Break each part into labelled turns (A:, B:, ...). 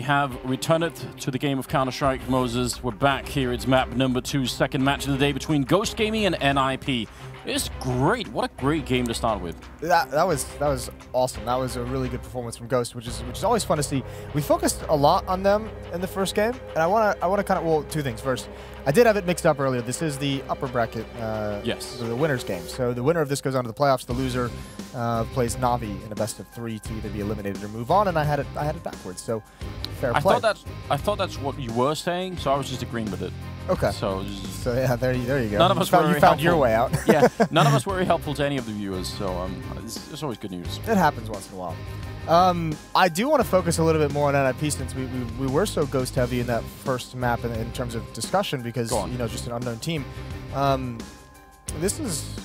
A: have returned to the game of Counter-Strike, Moses. We're back here. It's map number 2, second match of the day between Ghost Gaming and NIP. It's great. What a great game to start with.
B: That was awesome. That was a really good performance from Ghost, which is always fun to see. We focused a lot on them in the first game, and I want to kind of, well, two things. First, I did have it mixed up earlier. This is the upper bracket,
A: yes,
B: the winners game. So the winner of this goes on to the playoffs. The loser plays Navi in a best of 3 to either be eliminated or move on. And I had it backwards. So fair play.
A: I thought that's what you were saying, so I was just agreeing with it.
B: Okay.
A: So
B: yeah, there you go.
A: None of us
B: you found your way out.
A: Yeah, none of us were very helpful to any of the viewers, so it's always good news.
B: It happens once in a while. I do want to focus a little bit more on NIP since we were so Ghost heavy in that first map in terms of discussion because you know, just an unknown team. This is,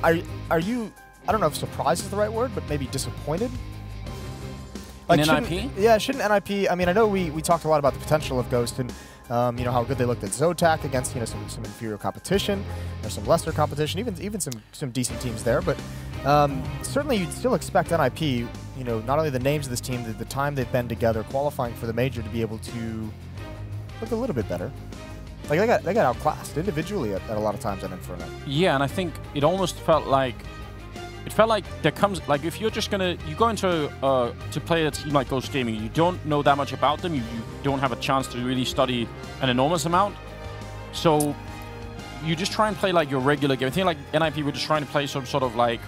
B: are you? I don't know if surprised is the right word, but maybe disappointed.
A: Like, in NIP?
B: Yeah, shouldn't NIP? I mean, I know we talked a lot about the potential of Ghost and you know how good they looked at Zotac against some inferior competition or some lesser competition, even some decent teams there. But certainly you'd still expect NIP, you know, not only the names of this team, the time they've been together, qualifying for the major, to be able to look a little bit better. Like they got outclassed individually at a lot of times on Inferno. Yeah,
A: and I think it almost felt like. It felt like there comes, like, if you're just gonna, you go into to play a team like Ghost Gaming, you don't know that much about them, you don't have a chance to really study an enormous amount, so you just try and play like your regular game. I think like NIP were just trying to play some sort of like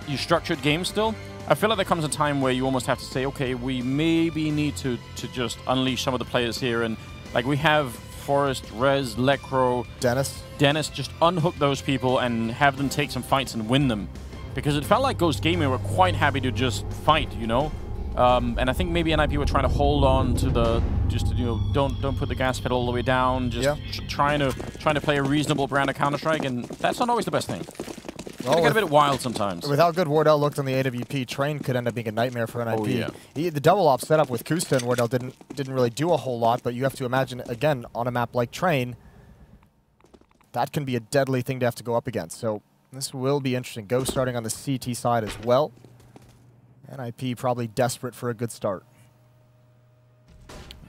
A: your structured game still. I feel like there comes a time where you almost have to say, okay, we maybe need to just unleash some of the players here, and like we have Forrest, Rez, Lecro, Dennis, just unhook those people and have them take some fights and win them. Because it felt like Ghost Gaming were quite happy to just fight, you know? And I think maybe NIP were trying to hold on to the, you know, don't put the gas pedal all the way down, just trying to play a reasonable brand of Counter-Strike, and that's not always the best thing. Well, get a bit wild sometimes.
B: With how good Wardell looked on the AWP, Train could end up being a nightmare for NIP.
A: Oh, yeah.
B: The double op setup with Kusta and Wardell didn't really do a whole lot, but you have to imagine, again, on a map like Train, that can be a deadly thing to have to go up against. So this will be interesting. Ghost starting on the CT side as well. NIP probably desperate for a good start.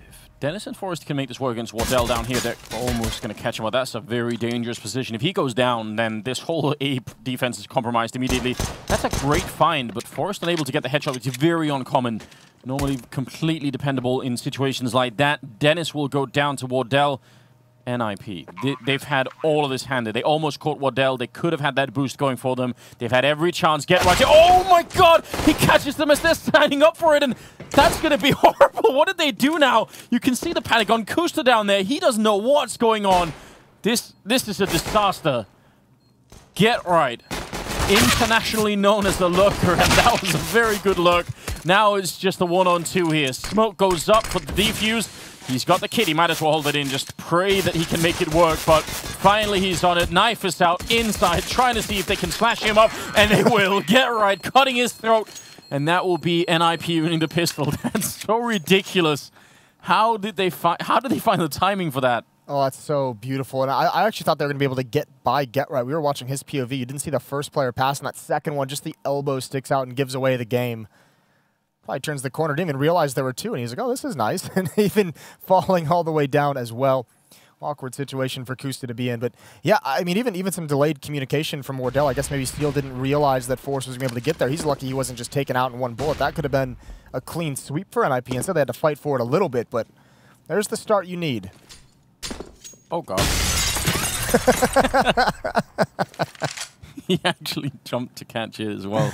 A: If Dennis and Forrest can make this work against Wardell down here, they're almost going to catch him. Well, that's a very dangerous position. If he goes down, then this whole A defense is compromised immediately. That's a great find, but Forrest unable to get the headshot, which is very uncommon. Normally completely dependable in situations like that. Dennis will go down to Wardell. NIP. They've had all of this handed. They almost caught Wardell. They could have had that boost going for them. They've had every chance. Get right. Oh my god! He catches them as they're signing up for it, and that's going to be horrible. What did they do now? You can see the panic on Kusta down there. He doesn't know what's going on. This is a disaster. Get right. Internationally known as the lurker, and that was a very good lurk. Now it's just a 1-on-2 here. Smoke goes up for the defuse. He's got the kit, he might as well hold it in, just pray that he can make it work, but finally he's on it. Knife is out inside, trying to see if they can slash him up, and they will. Get right, cutting his throat, and that will be NIP winning the pistol. That's so ridiculous. How did they find the timing for that?
B: Oh, that's so beautiful, and I actually thought they were going to be able to get right. We were watching his POV. You didn't see the first player pass, and that second one, just the elbow sticks out and gives away the game. Probably turns the corner, didn't even realize there were two, and he's like, oh, this is nice. And even falling all the way down as well. Awkward situation for Kusta to be in. But yeah, I mean, even some delayed communication from Wardell. I guess maybe Steele didn't realize that Force was going to be able to get there. He's lucky he wasn't just taken out in one bullet. That could have been a clean sweep for NIP. Instead, they had to fight for it a little bit, but there's the start you need.
A: Oh, God. He actually jumped to catch it as well.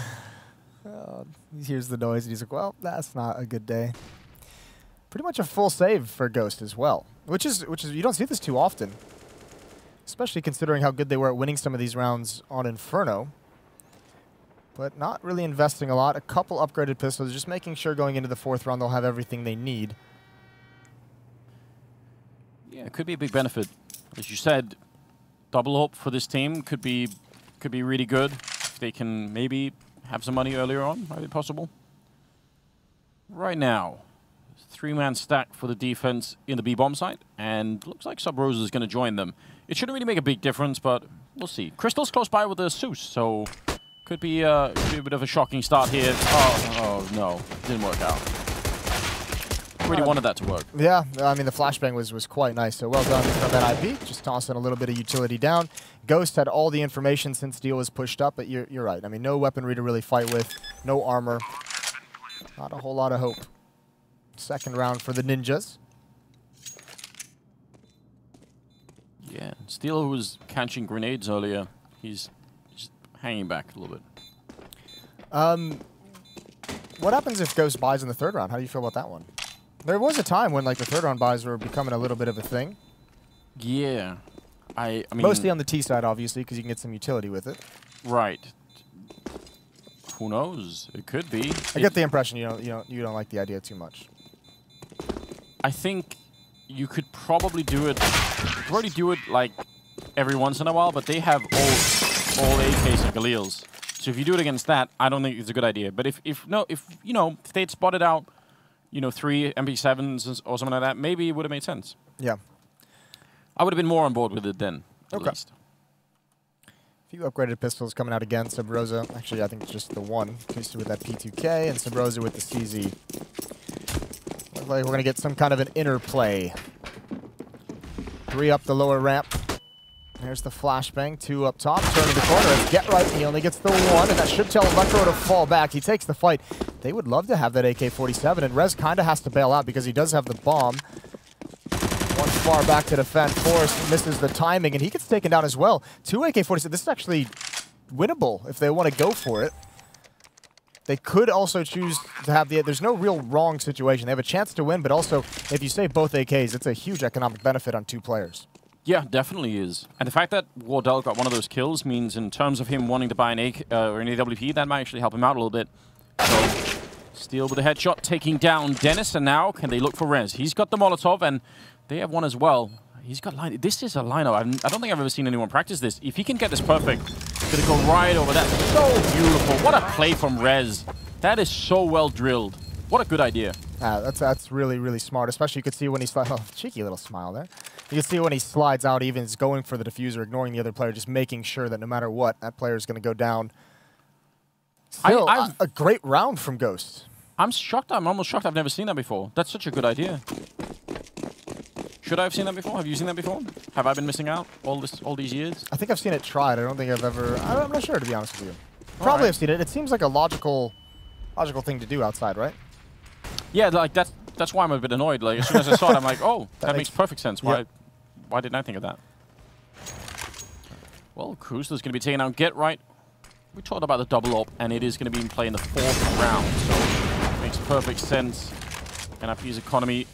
B: He hears the noise and he's like, well, that's not a good day. Pretty much a full save for Ghost as well, which is you don't see this too often, especially considering how good they were at winning some of these rounds on Inferno. But not really investing a lot. A couple upgraded pistols, just making sure going into the fourth round they'll have everything they need.
A: Yeah, it could be a big benefit. As you said, double up for this team could be really good if they can maybe have some money earlier on, might be possible. Right now, 3-man stack for the defense in the B-bomb site, and looks like Sub Rose is going to join them. It shouldn't really make a big difference, but we'll see. Crystal's close by with the Zeus, so could be a bit of a shocking start here. Oh no, didn't work out. really wanted that to work.
B: Yeah, I mean, the flashbang was quite nice, so well done from that IP. Just tossing a little bit of utility down. Ghost had all the information since Steel was pushed up, but you're right. I mean, no weaponry to really fight with, no armor. Not a whole lot of hope. Second round for the Ninjas.
A: Yeah, Steel was catching grenades earlier. He's just hanging back a little bit.
B: What happens if Ghost buys in the third round? How do you feel about that one? There was a time when like the third round buys were becoming a little bit of a thing.
A: Yeah. I mean,
B: mostly on the T side, obviously, because you can get some utility with it.
A: Right. Who knows? It could be.
B: I get the impression you don't like the idea too much.
A: I think you could probably do it. You could already do it like every once in a while, but they have all AKs and Galils. So if you do it against that, I don't think it's a good idea. But if they'd spotted out, 3 MP7s or something like that, maybe it would have made sense.
B: Yeah.
A: I would have been more on board with it then, at least.
B: A few upgraded pistols coming out again. Sub Rosa, actually, I think just the one. Used to with that P2K, and Sub Rosa with the CZ. Looks like we're going to get some kind of an interplay. 3 up the lower ramp. There's the flashbang. 2 up top. Turning the corner. It's Get Right. He only gets the 1, and that should tell Electro to fall back. He takes the fight. They would love to have that AK-47, and Rez kind of has to bail out because he does have the bomb. One far back to defend. Forrest misses the timing, and he gets taken down as well. 2 AK-47. This is actually winnable if they want to go for it. They could also choose to have the... There's no real wrong situation. They have a chance to win, but also, if you save both AKs, it's a huge economic benefit on 2 players.
A: Yeah, definitely is. And the fact that Wardell got one of those kills means in terms of him wanting to buy an AK or an AWP, that might actually help him out a little bit. So, Steel with a headshot, taking down Dennis, and now can they look for Rez? He's got the Molotov, and they have one as well. He's got line. This is a lineup. I don't think I've ever seen anyone practice this. If he can get this perfect, it's gonna go right over that. So beautiful. What a play from Rez. That is so well drilled. What a good idea.
B: That's really, really smart. Especially you could see when he slides. Oh, cheeky little smile there. You can see when he slides out, even is going for the diffuser, ignoring the other player, just making sure that no matter what, that player is going to go down. Still, a great round from Ghost.
A: I'm shocked. I'm almost shocked I've never seen that before. That's such a good idea. Should I have seen that before? Have you seen that before? Have I been missing out all these years?
B: I think I've seen it tried. I don't think I've ever... I'm not sure, to be honest with you. Probably have seen it. It seems like a logical thing to do outside, right?
A: Yeah, like that's why I'm a bit annoyed. Like as soon as I saw it, I'm like, oh, that makes perfect sense. Why didn't I think of that? Well, Cruiser's going to be taking out Get Right. We talked about the double up, and it is going to be in play in the 4th round, so it makes perfect sense. NIP's economy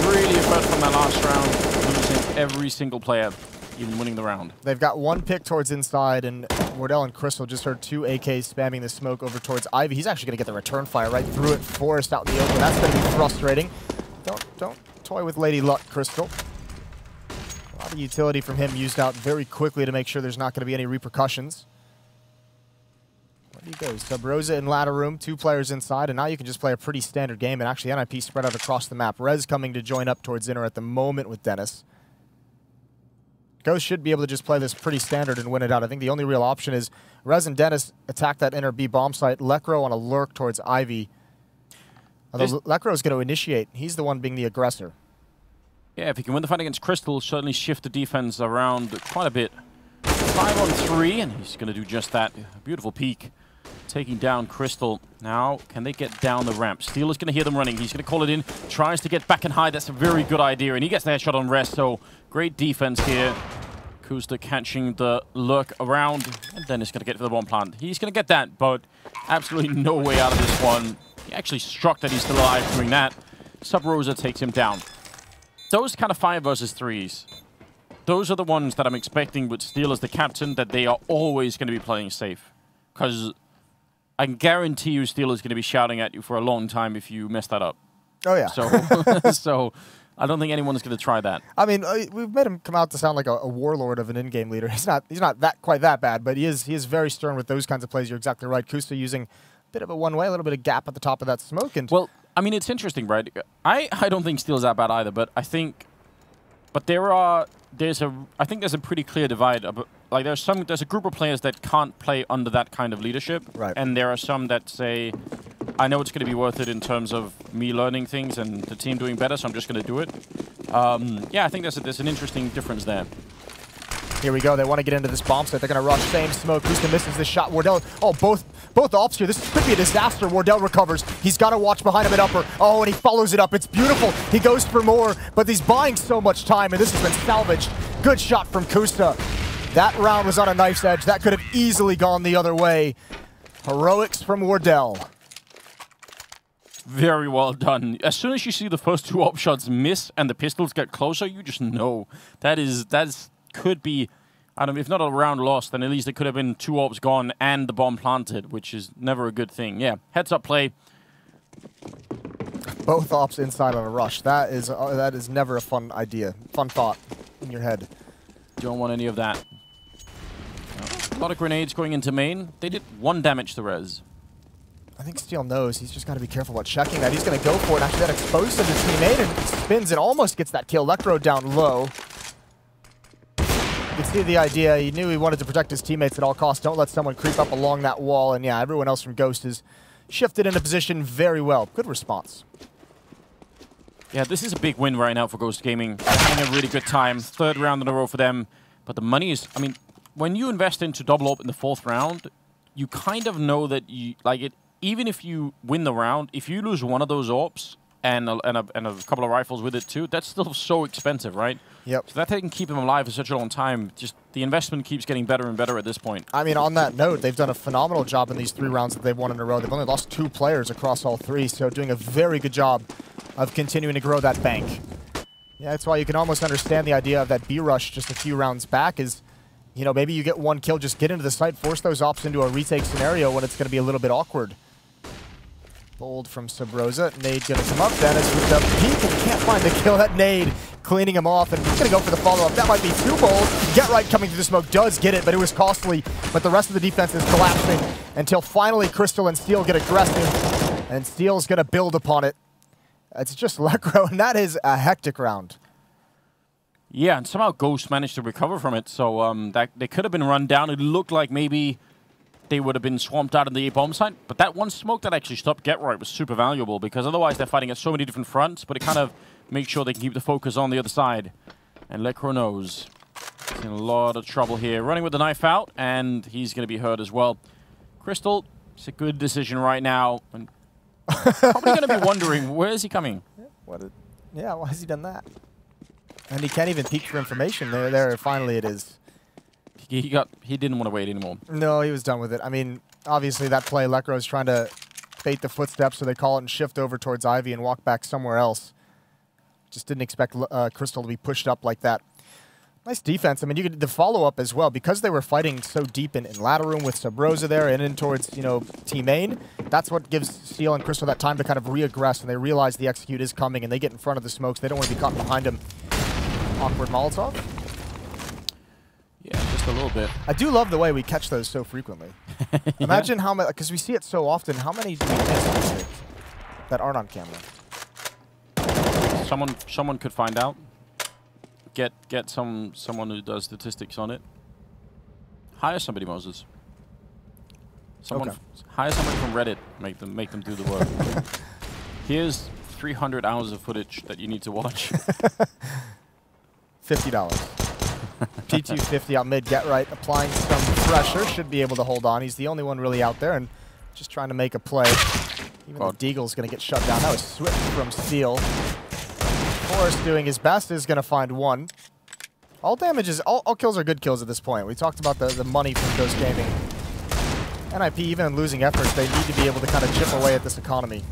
A: really hurt from that last round, losing every single player, even winning the round. They've
B: got 1 pick towards inside, and Wardell and Crystal just heard 2 AKs spamming the smoke over towards Ivy. He's actually going to get the return fire right through it. Forrest out in the open. That's going to be frustrating. Don't toy with Lady Luck, Crystal. A lot of utility from him used out very quickly to make sure there's not going to be any repercussions. Where do you go? Sub Rosa in ladder room, 2 players inside, and now you can just play a pretty standard game, and actually NIP spread out across the map. Rez coming to join up towards Inner at the moment with Dennis. Ghost should be able to just play this pretty standard and win it out. I think the only real option is Rez and Dennis attack that Inner B bomb site. Lekro on a lurk towards Ivy. Although Lekro is going to initiate. He's the one being the aggressor.
A: Yeah, if he can win the fight against Crystal, certainly shift the defense around quite a bit. 5 on 3, and he's going to do just that. A beautiful peek. Taking down Crystal. Now, can they get down the ramp? Steel is going to hear them running. He's going to call it in. Tries to get back and high. That's a very good idea. And he gets the headshot on Rest. So, great defense here. Kusta catching the lurk around. And then he's going to get to the bomb plant. He's going to get that, but absolutely no way out of this one. He actually struck that he's still alive doing that. Sub Rosa takes him down. Those kind of 5 versus 3s. Those are the ones that I'm expecting with Steel as the captain, that they are always going to be playing safe. Because I can guarantee you Steel is going to be shouting at you for a long time if you mess that up.
B: Oh, yeah.
A: So, so I don't think anyone's going to try that.
B: I mean, we've made him come out to sound like a warlord of an in-game leader. He's not quite that bad, but he is very stern with those kinds of plays. You're exactly right. Kusta using a bit of a one-way, a little bit of gap at the top of that smoke. And
A: well, I mean, it's interesting, right? I don't think Steel's that bad either, but I think... But I think there's a pretty clear divide. Like there's a group of players that can't play under that kind of leadership,
B: right?
A: And there are some that say, I know it's going to be worth it in terms of me learning things and the team doing better, so I'm just going to do it. Yeah, I think there's an interesting difference there.
B: Here we go. They want to get into this bomb site. They're going to rush. Same smoke. Kusta misses this shot. Wardell. Oh, both ops here. This could be a disaster. Wardell recovers. He's got to watch behind him at upper. Oh, and he follows it up. It's beautiful. He goes for more, but he's buying so much time, and this has been salvaged. Good shot from Kusta. That round was on a knife's edge. That could have easily gone the other way. Heroics from Wardell.
A: Very well done. As soon as you see the first two op shots miss and the pistols get closer, you just know that could be, I don't know, if not a round lost, then at least it could have been two ops gone and the bomb planted, which is never a good thing. Yeah, heads up play.
B: Both ops inside on a rush. That is never a fun idea, fun thought in your head.
A: Don't want any of that. A lot of grenades going into main. They did 1 damage to res.
B: I think Steel knows. He's just got to be careful about checking that. He's going to go for it. Actually, that exposes him to teammate and spins and almost gets that kill. Electro down low. You can see the idea. He knew he wanted to protect his teammates at all costs. Don't let someone creep up along that wall. And yeah, everyone else from Ghost is shifted into position very well. Good response.
A: Yeah, this is a big win right now for Ghost Gaming. Having a really good time. 3rd round in a row for them. But the money is, I mean, when you invest into double op in the 4th round, you kind of know that you, like it, even if you win the round, if you lose one of those ops and a couple of rifles with it too, that's still so expensive, right?
B: Yep.
A: So that they can keep them alive for such a long time, just the investment keeps getting better and better at this point.
B: I mean, on that note, they've done a phenomenal job in these 3 rounds that they've won in a row. They've only lost 2 players across all 3, so doing a very good job of continuing to grow that bank. Yeah, that's why you can almost understand the idea of that B-rush just a few rounds back is, you know, maybe you get 1 kill, just get into the site, force those ops into a retake scenario when it's going to be a little bit awkward. Bold from Subrosa. Nade going to come up. Dennis moved up deep and can't find the kill. That nade cleaning him off, and he's going to go for the follow-up. That might be too bold. Get Right coming through the smoke does get it, but it was costly. But the rest of the defense is collapsing until finally Crystal and Steel get aggressive, and Steel's going to build upon it. It's just Lekro, and that is a hectic round.
A: Yeah, and somehow Ghost managed to recover from it, so that they could have been run down. It looked like maybe they would have been swamped out in the bomb site, but that one smoke that actually stopped Get Right was super valuable, because otherwise they're fighting at so many different fronts, but it kind of makes sure they can keep the focus on the other side. And Lekro knows he's in a lot of trouble here. Running with the knife out, and he's going to be hurt as well. Crystal, it's a good decision right now, and probably going to be wondering, where is he coming?
B: Yeah, why has he done that? And he can't even peek for information. There, finally it is.
A: He didn't want to wait anymore.
B: No, he was done with it. I mean, obviously that play, Lekro is trying to bait the footsteps, so they call it and shift over towards Ivy and walk back somewhere else. Just didn't expect Crystal to be pushed up like that. Nice defense. I mean, you could the follow-up as well, because they were fighting so deep in ladder room with Subrosa there and in towards, you know, Team Main. That's what gives Steel and Crystal that time to kind of re-aggress, and they realize the execute is coming, and they get in front of the smokes. They don't want to be caught behind him. Awkward Molotov.
A: Yeah, just a little bit.
B: I do love the way we catch those so frequently. Yeah. Imagine how many, because we see it so often, how many do we miss that aren't on camera?
A: Someone could find out. Get someone who does statistics on it. Hire somebody, Moses. Hire somebody from Reddit. Make them do the work. Here's 300 hours of footage that you need to watch.
B: $50. P250 out mid, Get Right, applying some pressure. Should be able to hold on. He's the only one really out there and just trying to make a play. Even the Deagle's going to get shut down. That was swift from Steel. Forrest doing his best is going to find 1. All damages, all kills are good kills at this point. We talked about the money from Ghost Gaming. NIP, even in losing efforts, they need to be able to kind of chip away at this economy.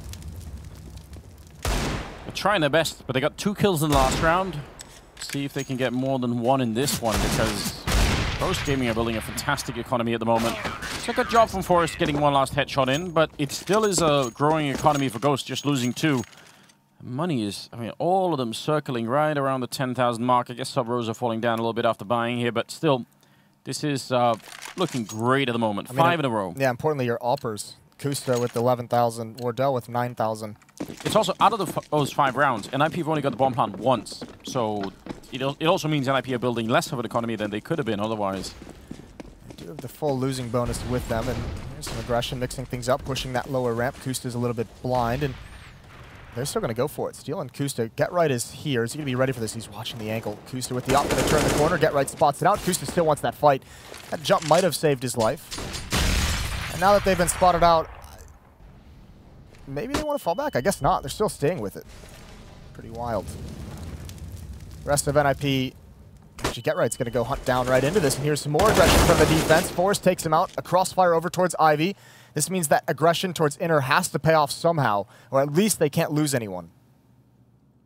A: They're trying their best, but they got 2 kills in the last round. See if they can get more than 1 in this one, because Ghost Gaming are building a fantastic economy at the moment. It's a good job from Forrest getting 1 last headshot in, but it still is a growing economy for Ghost, just losing 2. Money is, I mean, all of them circling right around the 10,000 mark. I guess Subrosa falling down a little bit after buying here, but still, this is looking great at the moment. 5 in a row. Yeah,
B: importantly, your oppers. Kusta with 11,000, Wardell with 9,000.
A: It's also, out of those 5 rounds, NIP have only got the bomb plant once. So it also means NIP are building less of an economy than they could have been otherwise.
B: The full losing bonus with them, and here's some aggression, mixing things up, pushing that lower ramp. Kusta's a little bit blind, and they're still going to go for it. Steel and Kusta. Get Right is here. Is he going to be ready for this? He's watching the ankle. Kusta with the op going to turn the corner. Get Right spots it out. Kusta still wants that fight. That jump might have saved his life. And now that they've been spotted out, maybe they want to fall back. I guess not. They're still staying with it. Pretty wild. Rest of NIP. Actually, Get Right's going to go hunt down right into this. And here's some more aggression from the defense. Forrest takes him out. A crossfire over towards Ivy. This means that aggression towards Inner has to pay off somehow, or at least they can't lose anyone.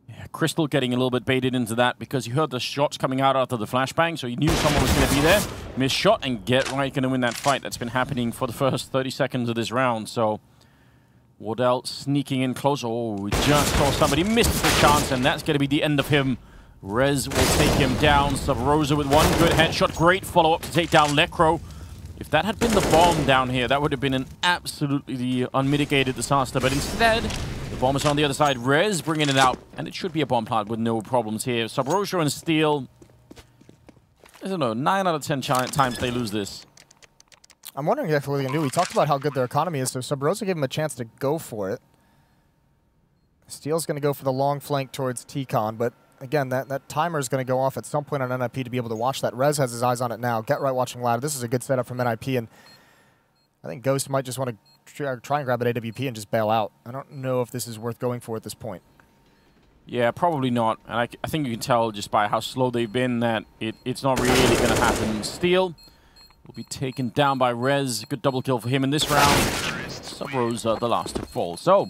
A: Yeah, Crystal getting a little bit baited into that because he heard the shots coming out after the flashbang, so he knew someone was going to be there. Missed shot, and Get Right going to win that fight. That's been happening for the first 30 seconds of this round, so Wardell sneaking in close. Oh, we just saw somebody miss the chance, and that's going to be the end of him. Rez will take him down. Sub Rosa with one good headshot. Great follow-up to take down Lekro. If that had been the bomb down here, that would have been an absolutely unmitigated disaster. But instead, the bomb is on the other side. Rez bringing it out, and it should be a bomb plant with no problems here. Sub Rosa and Steel, I don't know, 9 out of 10 times they lose this.
B: I'm wondering exactly what they're going to do. We talked about how good their economy is, so Sub Rosa gave him a chance to go for it. Steel's going to go for the long flank towards T-Con, but again, that timer is going to go off at some point on NIP to be able to watch that. Rez has his eyes on it now. Get Right watching ladder. This is a good setup from NIP, and I think Ghost might just want to try and grab an AWP and just bail out. I don't know if this is worth going for at this point.
A: Yeah, probably not. And I think you can tell just by how slow they've been that it's not really going to happen. Steel will be taken down by Rez. Good double kill for him in this round. Sub Rosa the last to fall. So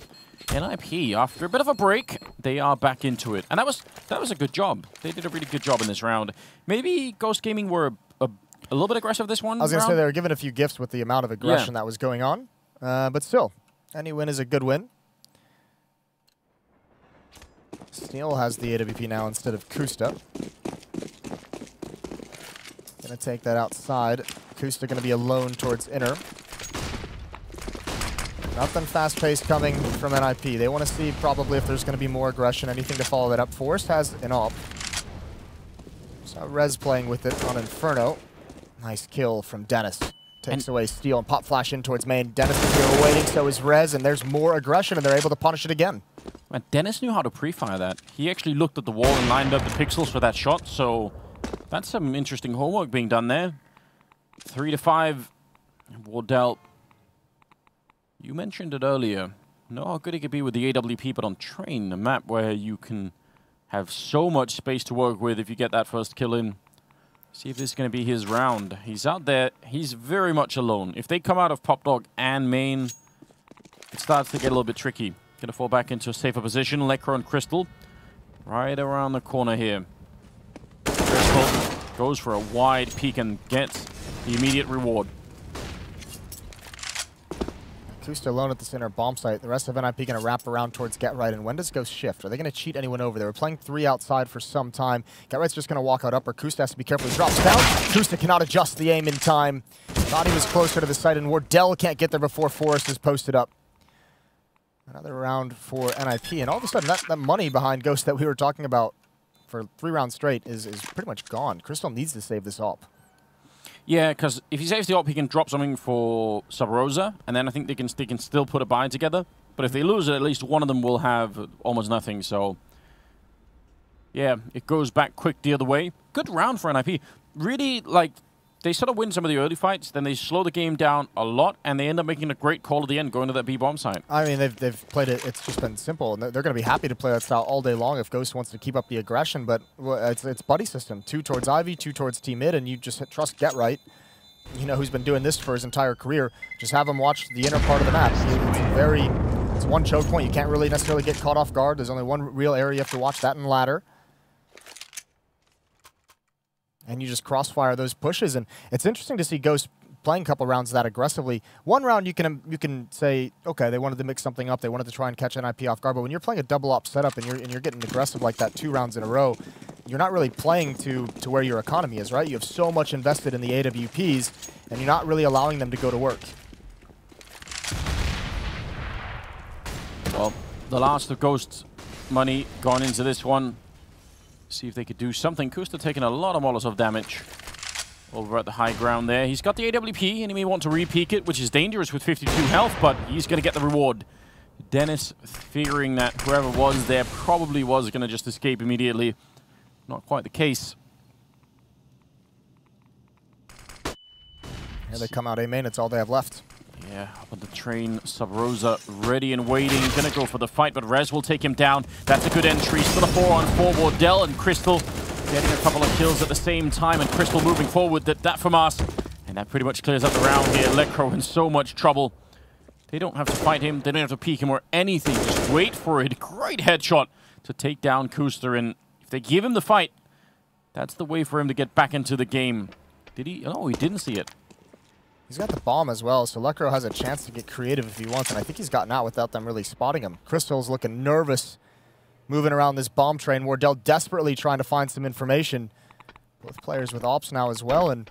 A: NIP, after a bit of a break, they are back into it. And that was a good job. They did a really good job in this round. Maybe Ghost Gaming were a little bit aggressive this one.
B: I was going to say they were given a few gifts with the amount of aggression that was going on. But still, any win is a good win. Steel has the AWP now instead of Kusta. Going to take that outside. Kusta going to be alone towards Inner. Nothing fast-paced coming from NIP. They want to see probably if there's going to be more aggression, anything to follow that up. Forrest has an op. So Rez playing with it on Inferno. Nice kill from Dennis. Takes away Steel and pop flash in towards main. Dennis is here waiting, so is Rez, and there's more aggression, and they're able to punish it again.
A: And Dennis knew how to pre-fire that. He actually looked at the wall and lined up the pixels for that shot, so that's some interesting homework being done there. 3-5. Wardell, you mentioned it earlier. Know how good it could be with the AWP, but on Train, a map where you can have so much space to work with if you get that first kill in. See if this is going to be his round. He's out there. He's very much alone. If they come out of Pop Dog and main, it starts to get a little bit tricky. Going to fall back into a safer position. Lekro and Crystal right around the corner here. Crystal goes for a wide peek and gets the immediate reward.
B: Kusta alone at the center bomb site. The rest of NIP going to wrap around towards Get Right. And when does Ghost shift? Are they going to cheat anyone over? They were playing 3 outside for some time. Get Right's just going to walk out upper. Kusta has to be careful. He drops down. Kusta cannot adjust the aim in time. Thought he was closer to the site, and Wardell can't get there before Forrest is posted up. Another round for NIP. And all of a sudden, that money behind Ghost that we were talking about for 3 rounds straight is pretty much gone. Crystal needs to save this op.
A: Yeah, because if he saves the op, he can drop something for Sub Rosa, and then I think they can still put a buy together. But if they lose it, at least one of them will have almost nothing. So, yeah, it goes back quick the other way. Good round for NIP. Really, like, they sort of win some of the early fights, then they slow the game down a lot, and they end up making a great call at the end, going to that B-bomb site.
B: I mean, they've played it. It's just been simple, and they're going to be happy to play that style all day long if Ghost wants to keep up the aggression. But it's buddy system: 2 towards Ivy, 2 towards T mid, and you just trust Get Right. You know who's been doing this for his entire career. Just have him watch the inner part of the map. It's one choke point. You can't really necessarily get caught off guard. There's only one real area you have to watch, that and ladder. And you just crossfire those pushes, and it's interesting to see Ghost playing a couple rounds that aggressively. One round you can say, okay, they wanted to mix something up, they wanted to try and catch NIP off guard, but when you're playing a double op setup and you're getting aggressive like that 2 rounds in a row, you're not really playing to where your economy is, right? You have so much invested in the AWPs, and you're not really allowing them to go to work.
A: Well, the last of Ghost's money gone into this one. See if they could do something. Kusta taking a lot of Molotov damage. over at the high ground there. He's got the AWP, and he may want to re-peek it, which is dangerous with 52 health, but he's going to get the reward. Dennis figuring that whoever was there probably was going to just escape immediately. Not quite the case.
B: Here they come out A main. It's all they have left.
A: Yeah, up on the train, Sub Rosa ready and waiting. Gonna go for the fight, but Rez will take him down. That's a good entry. Still a 4-on-4. Wardell and Crystal getting a couple of kills at the same time, and Crystal moving forward. That from us. And that pretty much clears up the round here. Electro in so much trouble. They don't have to fight him. They don't have to peek him or anything. Just wait for it. Great headshot to take down Kuster. And if they give him the fight, that's the way for him to get back into the game. Did he? Oh, he didn't see it.
B: He's got the bomb as well, so Electro has a chance to get creative if he wants, and I think he's gotten out without them really spotting him. Crystal's looking nervous, moving around this bomb train. Wardell desperately trying to find some information. Both players with ops now as well, and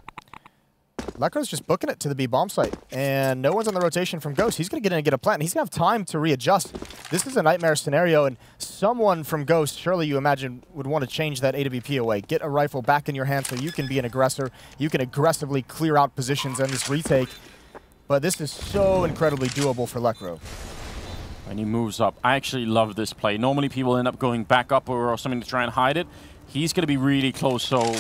B: Electro's just booking it to the B bomb site, and no one's on the rotation from Ghost. He's going to get in and get a plant, and he's going to have time to readjust. This is a nightmare scenario, and someone from Ghost, surely you imagine, would want to change that AWP away. Get a rifle back in your hand so you can be an aggressor. You can aggressively clear out positions in this retake. But this is so incredibly doable for Electro.
A: And he moves up. I actually love this play. Normally people end up going back up or something to try and hide it. He's going to be really close, so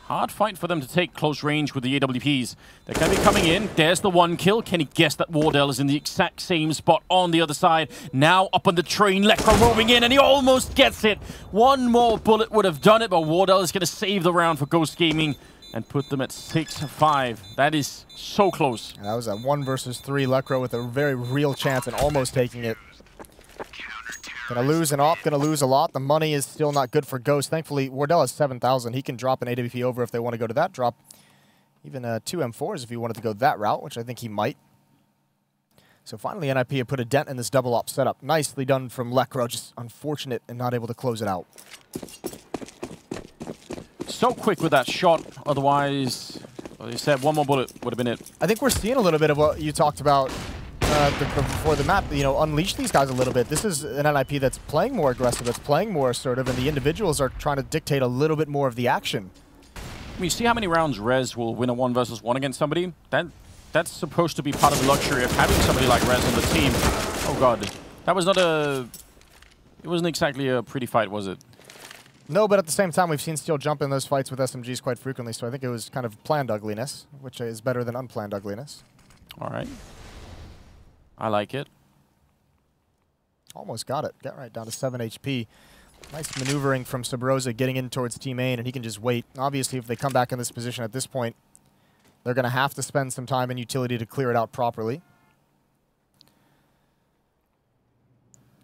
A: hard fight for them to take close range with the AWPs. They're going to be coming in. There's the one kill. Can he guess that Wardell is in the exact same spot on the other side? Now up on the train, Lecro moving in, and he almost gets it. One more bullet would have done it, but Wardell is going to save the round for Ghost Gaming and put them at 6-5. That is so close.
B: That was a 1 versus 3. Lecro with a very real chance and almost taking it. Gonna lose an op, gonna lose a lot. The money is still not good for Ghost. Thankfully, Wardell has 7,000. He can drop an AWP over if they want to go to that drop. Even 2 M4s if he wanted to go that route, which I think he might. So finally, NIP had put a dent in this double op setup. Nicely done from Lecro, just unfortunate and not able to close it out.
A: So quick with that shot. Otherwise, like you said, one more bullet would have been it.
B: I think we're seeing a little bit of what you talked about before the map, you know, unleash these guys a little bit. This is an NIP that's playing more aggressive, that's playing more assertive, and the individuals are trying to dictate a little bit more of the action.
A: I mean, you see how many rounds Rez will win a 1 versus 1 against somebody? That's supposed to be part of the luxury of having somebody like Rez on the team. Oh god, that was not a... It wasn't exactly a pretty fight, was it?
B: No, but at the same time, we've seen Steel jump in those fights with SMGs quite frequently, so I think it was kind of planned ugliness, which is better than unplanned ugliness.
A: All right. I like it.
B: Almost got it. Got right down to 7 HP. Nice maneuvering from Sabrosa getting in towards Team main, and he can just wait. Obviously, if they come back in this position at this point, they're going to have to spend some time in utility to clear it out properly.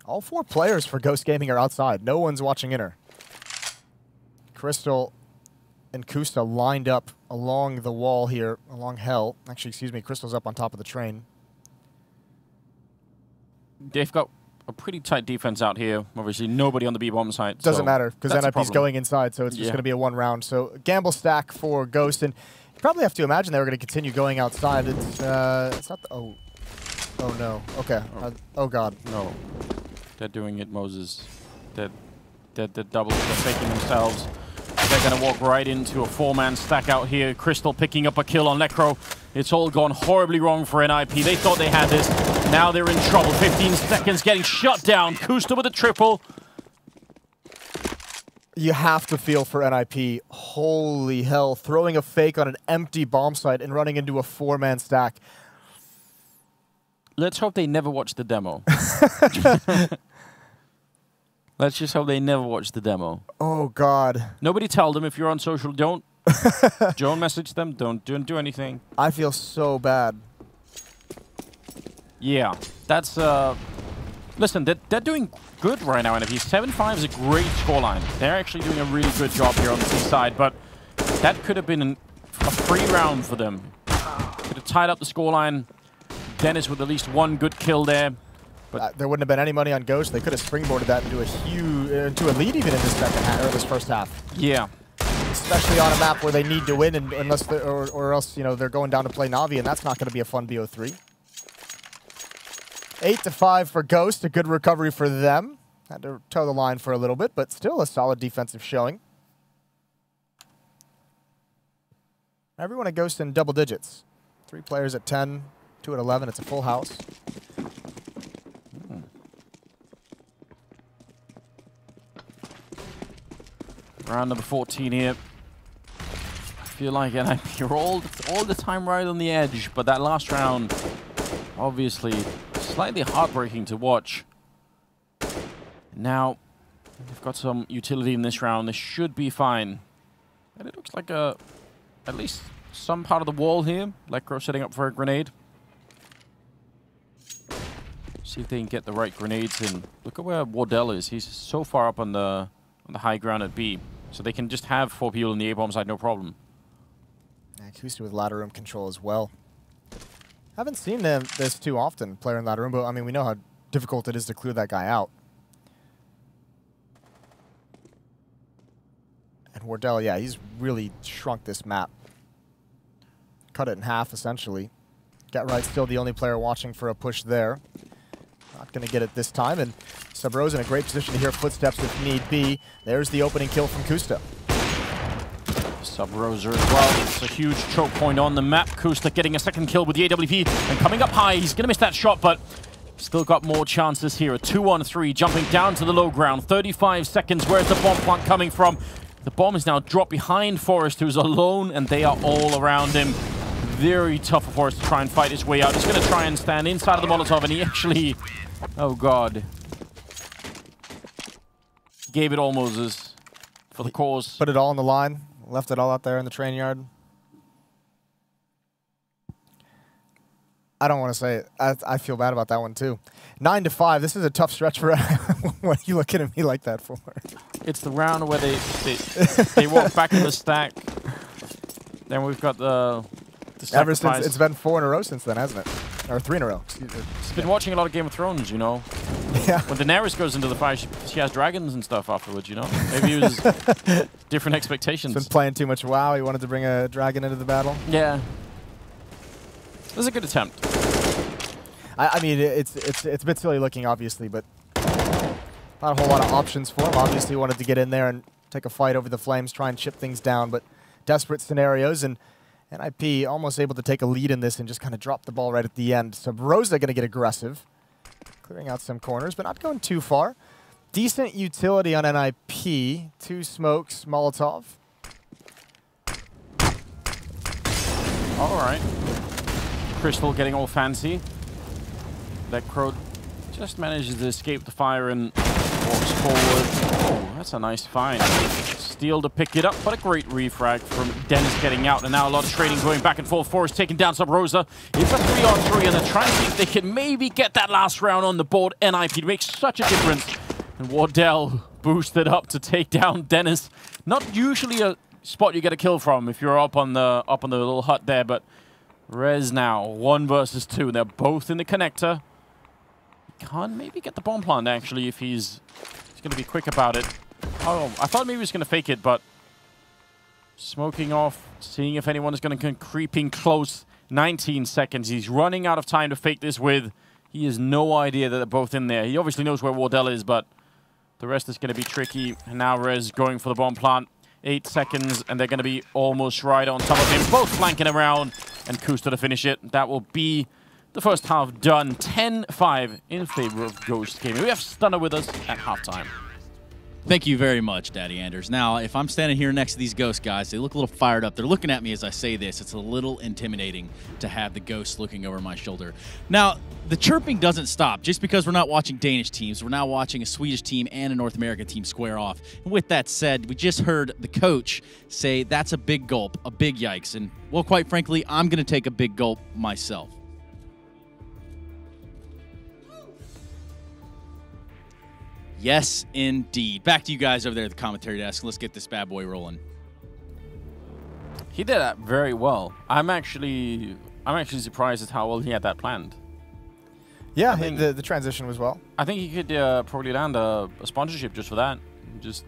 B: All 4 players for Ghost Gaming are outside. No one's watching inner. Crystal and Kusta lined up along the wall here, along Hell. Actually, excuse me, Crystal's up on top of the train.
A: They've got a pretty tight defense out here. Obviously, nobody on the B-bomb side.
B: Doesn't matter, because NIP's going inside, so it's just going to be a 1 round. So, gamble stack for Ghost, and you probably have to imagine they were going to continue going outside. It's not the... Oh. Oh, no. Okay. Oh, God.
A: No. They're doing it, Moses. They're double. They're faking themselves. They're going to walk right into a 4-man stack out here. Crystal picking up a kill on Necro. It's all gone horribly wrong for NIP. They thought they had this. Now they're in trouble. 15 seconds getting shut down. Kusta with a triple.
B: You have to feel for NIP. Holy hell. Throwing a fake on an empty bomb site and running into a 4-man stack.
A: Let's hope they never watch the demo. Let's just hope they never watch the demo.
B: Oh, God.
A: Nobody tell them if you're on social. Don't message them. Don't do anything.
B: I feel so bad.
A: Yeah, that's... Listen, they're doing good right now, and if he's 7-5 is a great scoreline. They're actually doing a really good job here on the C side, but that could have been a free round for them. Could have tied up the scoreline. Dennis with at least 1 good kill there. But
B: there wouldn't have been any money on Ghost. They could have springboarded that into a huge, into a lead even in this second half, or this first half.
A: Yeah.
B: Especially on a map where they need to win, and unless or else you know they're going down to play Navi, and that's not going to be a fun BO3. 8-5 for Ghost, a good recovery for them. Had to toe the line for a little bit, but still a solid defensive showing. Everyone at Ghost in double digits. 3 players at 10, 2 at 11. It's a full house.
A: Round number 14 here. I feel like you're all the time right on the edge, but that last round, obviously, slightly heartbreaking to watch. Now, they've got some utility in this round. This should be fine. And it looks like at least some part of the wall here. Lecro setting up for a grenade. See if they can get the right grenades in. Look at where Wardell is. He's so far up on the high ground at B. So they can just have 4 people in the A-bomb side, no problem.
B: Kusta with ladder room control as well. Haven't seen this too often, player in ladder room, but I mean, we know how difficult it is to clear that guy out. And Wardell, yeah, he's really shrunk this map. Cut it in half, essentially. Get Right still the only player watching for a push there. Not going to get it this time, and Sub Rose in a great position to hear footsteps if need be. There's the opening kill from Kusta.
A: Sub-Roser as well. It's a huge choke point on the map. Kusta getting a second kill with the AWP and coming up high. He's going to miss that shot, but still got more chances here. A 2-on-3, jumping down to the low ground. 35 seconds. Where's the bomb plant coming from? The bomb is now dropped behind Forrest, who's alone, and they are all around him. Very tough for Forrest to try and fight his way out. He's going to try and stand inside of the Molotov, and he actually... Oh, God. Gave it all Moses for the cause.
B: Put it all on the line. Left it all out there in the train yard. I don't want to say it. I feel bad about that one, too. 9-5. This is a tough stretch for... What are you looking at me like that for?
A: It's the round where they walk back in the stack. Then we've got the
B: Ever since, it's been 4 in a row since then, hasn't it? Or 3 in a row. Excuse me.
A: He's been watching a lot of Game of Thrones, you know.
B: Yeah.
A: When Daenerys goes into the fight, she has dragons and stuff afterwards, you know. Maybe it was different expectations.
B: He's been playing too much WoW. He wanted to bring a dragon into the battle.
A: Yeah. It was a good attempt.
B: I mean, it's a bit silly looking, obviously, but not a whole lot of options for him. Obviously, he wanted to get in there and take a fight over the flames, try and chip things down, but desperate scenarios, and NIP almost able to take a lead in this and just kind of drop the ball right at the end. So Rosa going to get aggressive, clearing out some corners, but not going too far. Decent utility on NIP. 2 smokes, Molotov.
A: All right. Crystal getting all fancy. Lecro just manages to escape the fire and walks forward. Oh, that's a nice find. Steal to pick it up, but a great refrag from Dennis getting out. And now a lot of trading going back and forth. Forrest taking down Sub Rosa. It's a 3-on-3, and they're trying to see if they can maybe get that last round on the board. NIP makes such a difference. And Wardell boosted up to take down Dennis. Not usually a spot you get a kill from if you're up on the little hut there, but Rez now 1 versus 2. They're both in the connector. Can't maybe get the bomb plant actually if he's going to be quick about it. Oh, I thought maybe he was going to fake it, but smoking off, seeing if anyone is going to come creeping close. 19 seconds. He's running out of time to fake this with. He has no idea that they're both in there. He obviously knows where Wardell is, but the rest is going to be tricky. And now Rez going for the bomb plant. 8 seconds, and they're going to be almost right on top of him. Both flanking around, and Kusta to finish it. That will be the first half done. 10-5 in favor of Ghost Gaming. We have Stunner with us at halftime.
C: Thank you very much, Daddy Anders. Now, if I'm standing here next to these Ghost guys, they look a little fired up. They're looking at me as I say this. It's a little intimidating to have the Ghost looking over my shoulder. Now, the chirping doesn't stop. Just because we're not watching Danish teams, we're now watching a Swedish team and a North American team square off. And with that said, we just heard the coach say that's a big gulp, a big yikes. And, well, quite frankly, I'm going to take a big gulp myself. Yes, indeed. Back to you guys over there at the commentary desk. Let's get this bad boy rolling.
A: He did that very well. I'm actually surprised at how well he had that planned.
B: Yeah, the transition was well.
A: I think he could probably land a sponsorship just for that. Just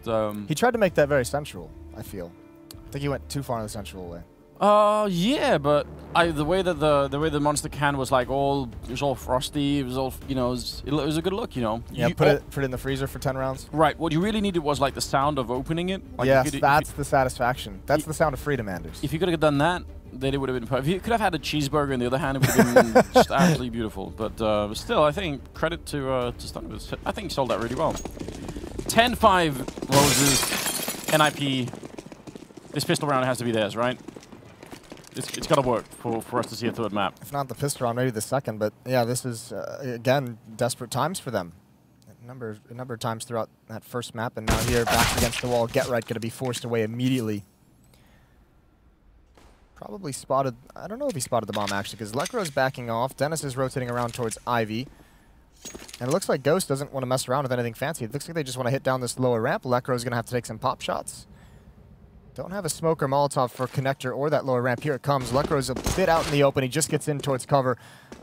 B: he tried to make that very sensual, I feel. I think he went too far in the sensual way.
A: Yeah, but the way that the monster can was like it was all frosty. It was all, you know, it was a good look, you know.
B: Yeah, put it in the freezer for 10 rounds.
A: Right. What you really needed was like the sound of opening it. Like
B: yes, that's the satisfaction. That's the sound of freedom, Anders.
A: If you could have done that, then it would have been perfect. If you could have had a cheeseburger on the other hand, it would have been just absolutely beautiful. But still, I think credit to Stockholm. I think he sold that really well. 10-5 Roses, NIP. This pistol round has to be theirs, right? It's got to work for us to see a third map.
B: If not the pistol round, maybe the second. But yeah, this is, again, desperate times for them. A number of times throughout that first map. And now here, back against the wall, Get Right going to be forced away immediately. Probably spotted, I don't know if he spotted the bomb actually, because Lekro's backing off. Dennis is rotating around towards Ivy. And it looks like Ghost doesn't want to mess around with anything fancy. It looks like they just want to hit down this lower ramp. Lekro's going to have to take some pop shots. Don't have a smoke or Molotov for connector or that lower ramp. Here it comes. Lekro's a bit out in the open. He just gets in towards cover.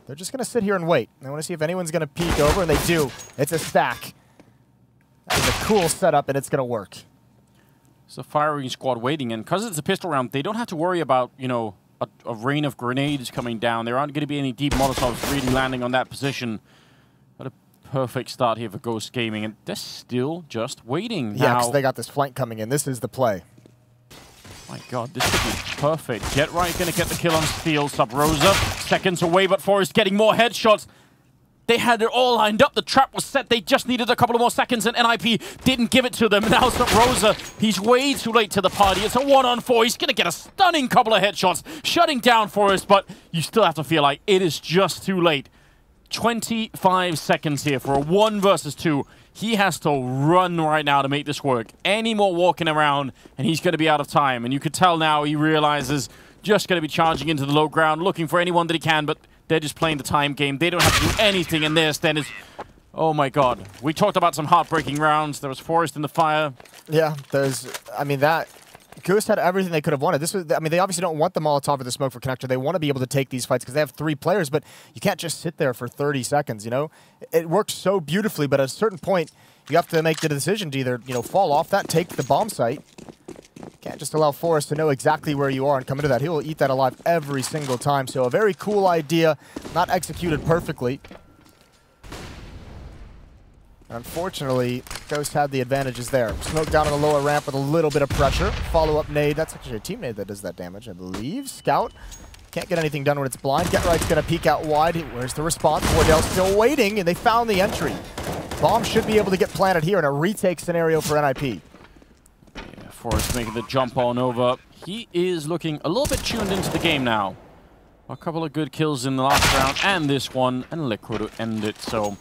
B: They're just going to sit here and wait. They want to see if anyone's going to peek over, and they do. It's a stack. That's a cool setup, and it's going to work.
A: It's a firing squad waiting, and because it's a pistol round, they don't have to worry about, you know, a rain of grenades coming down. There aren't going to be any deep Molotovs really landing on that position. What a perfect start here for Ghost Gaming, and they're still just waiting.
B: Yeah, because they got this flank coming in. This is the play.
A: My God, this could be perfect. Get Right going to get the kill on Steel. Sub-Rosa, seconds away, but Forrest getting more headshots. They had it all lined up. The trap was set. They just needed a couple of more seconds, and NIP didn't give it to them. Now Sub-Rosa, he's way too late to the party. It's a 1-on-4. He's going to get a stunning couple of headshots, shutting down Forrest, but you still have to feel like it is just too late. 25 seconds here for a 1 versus 2. He has to run right now to make this work. Any more walking around, and he's going to be out of time. And you could tell now he realizes just going to be charging into the low ground, looking for anyone that he can, but they're just playing the time game. They don't have to do anything in this. Then it's, oh my God. We talked about some heartbreaking rounds. There was Forrest in the fire.
B: Yeah, there's, I mean, that Ghost had everything they could have wanted. This was, I mean, they obviously don't want the Molotov or the smoke for connector. They want to be able to take these fights because they have 3 players, but you can't just sit there for 30 seconds, you know? It works so beautifully, but at a certain point, you have to make the decision to either, you know, fall off that, take the bomb site. Can't just allow Forrest to know exactly where you are and come into that. He will eat that alive every single time. So a very cool idea, not executed perfectly. Unfortunately, Ghost had the advantages there. Smoke down on the lower ramp with a little bit of pressure. Follow-up nade. That's actually a team nade that does that damage, I believe. Scout. Can't get anything done when it's blind. Get Right's going to peek out wide. Where's the response? Wardell's still waiting, and they found the entry. Bomb should be able to get planted here in a retake scenario for NIP.
A: Yeah, Forrest making the jump on over. He is looking a little bit tuned into the game now. A couple of good kills in the last round, and this one, and Liquid to end it. So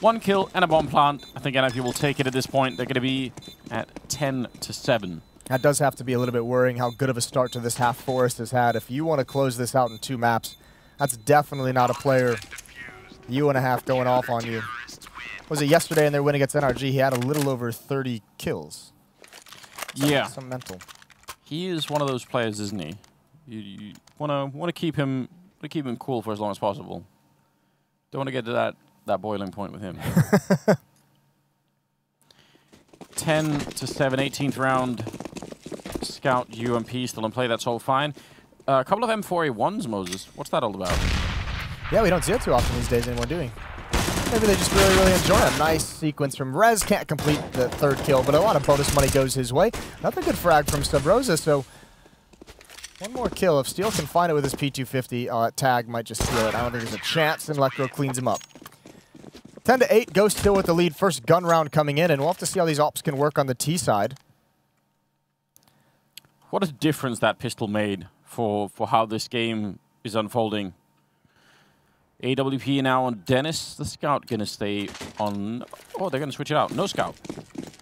A: 1 kill and a bomb plant. I think NIP will take it at this point. They're going to be at 10-7.
B: That does have to be a little bit worrying how good of a start to this half Forrest has had. If you want to close this out in 2 maps, that's definitely not a player you and a half going off on you. Was it yesterday in their win against NRG? He had a little over 30 kills.
A: Yeah.
B: Some mental.
A: He is one of those players, isn't he? You want to keep him cool for as long as possible. Don't want to get to that boiling point with him. 10-7, 18th round. Scout UMP still in play. That's all fine. A couple of M4A1s, Moses. What's that all about?
B: Yeah, we don't see it too often these days anymore, do we? Maybe they just really, really enjoy a nice sequence from Rez. Can't complete the 3rd kill, but a lot of bonus money goes his way. Another good frag from Sub-Rosa, so 1 more kill. If Steel can find it with his P250, Tag might just steal it. I don't think there's a chance, and Electro cleans him up. 10-8, Ghost still with the lead. First gun round coming in, and we'll have to see how these ops can work on the T side.
A: What a difference that pistol made for how this game is unfolding. AWP now on Dennis. The Scout going to stay on... Oh, they're going to switch it out. No Scout.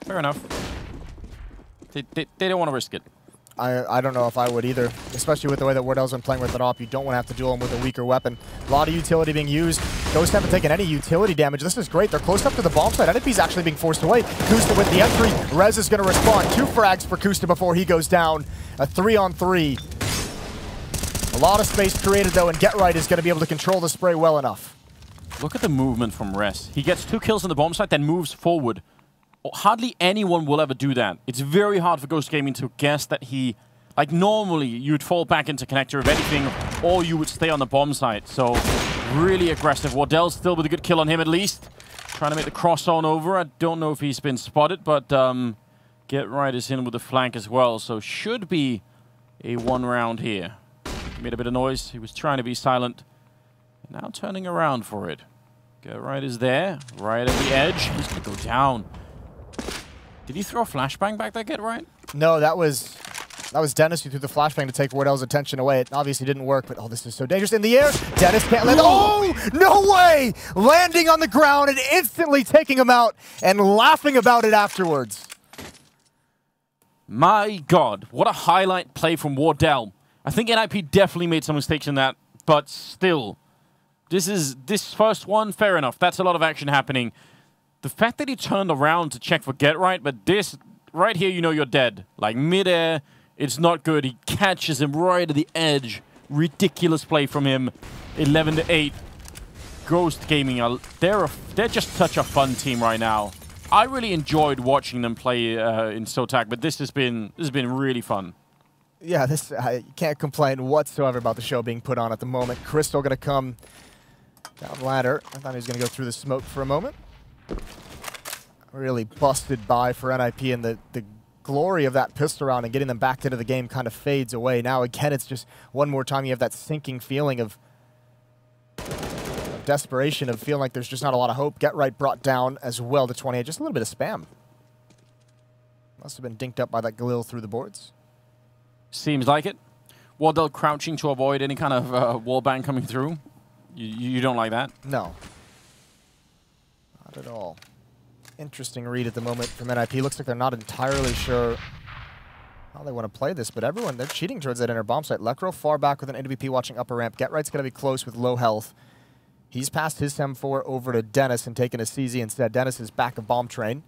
A: Fair enough. They don't want to risk it.
B: I don't know if I would either, especially with the way that Wardell's been playing with it off. You don't want to have to duel him with a weaker weapon. A lot of utility being used. Ghost haven't taken any utility damage. This is great. They're close up to the bomb site. NFP's actually being forced away. Kusta with the entry. Rez is going to respond. 2 frags for Kusta before he goes down. A 3-on-3. A lot of space created, though, and Get Right is going to be able to control the spray well enough.
A: Look at the movement from Rez. He gets 2 kills on the bomb site, then moves forward. Hardly anyone will ever do that. It's very hard for Ghost Gaming to guess that he Like, normally, you'd fall back into connector if anything, or you would stay on the bomb site. So, really aggressive. Wardell still with a good kill on him, at least. Trying to make the cross on over. I don't know if he's been spotted, but Get Right is in with the flank as well. So, should be a 1 round here. He made a bit of noise. He was trying to be silent. Now turning around for it. Get Right is there, right at the edge. He's going to go down. Did he throw a flashbang back there, Get Right?
B: No, that was Dennis who threw the flashbang to take Wardell's attention away. It obviously didn't work, but oh, this is so dangerous. In the air, Dennis can't land. Oh, no way! Landing on the ground and instantly taking him out and laughing about it afterwards.
A: My God, what a highlight play from Wardell. I think NIP definitely made some mistakes in that, but still, this first one, fair enough. That's a lot of action happening. The fact that he turned around to check for Get Right, but this, right here, you know you're dead. Like, mid-air, it's not good. He catches him right at the edge. Ridiculous play from him. 11-8. Ghost Gaming, they're just such a fun team right now. I really enjoyed watching them play in SoTac, but this has been really fun.
B: Yeah, I can't complain whatsoever about the show being put on at the moment. Crystal going to come down the ladder. I thought he was going to go through the smoke for a moment. Really busted by for NIP, and the glory of that pistol round and getting them back into the game kind of fades away. Now, again, it's just one more time you have that sinking feeling of desperation, of feeling like there's just not a lot of hope. Get Right brought down as well to 28. Just a little bit of spam. Must have been dinked up by that Galil through the boards.
A: Seems like it. Wardell crouching to avoid any kind of wallbang coming through. You don't like that?
B: No. Not at all. Interesting read at the moment from NIP. Looks like they're not entirely sure how they want to play this, but everyone, they're cheating towards that inner bomb site. Lekro far back with an AWP watching upper ramp. Get Right's going to be close with low health. He's passed his M4 over to Dennis and taken a CZ instead. Dennis is back of bomb train.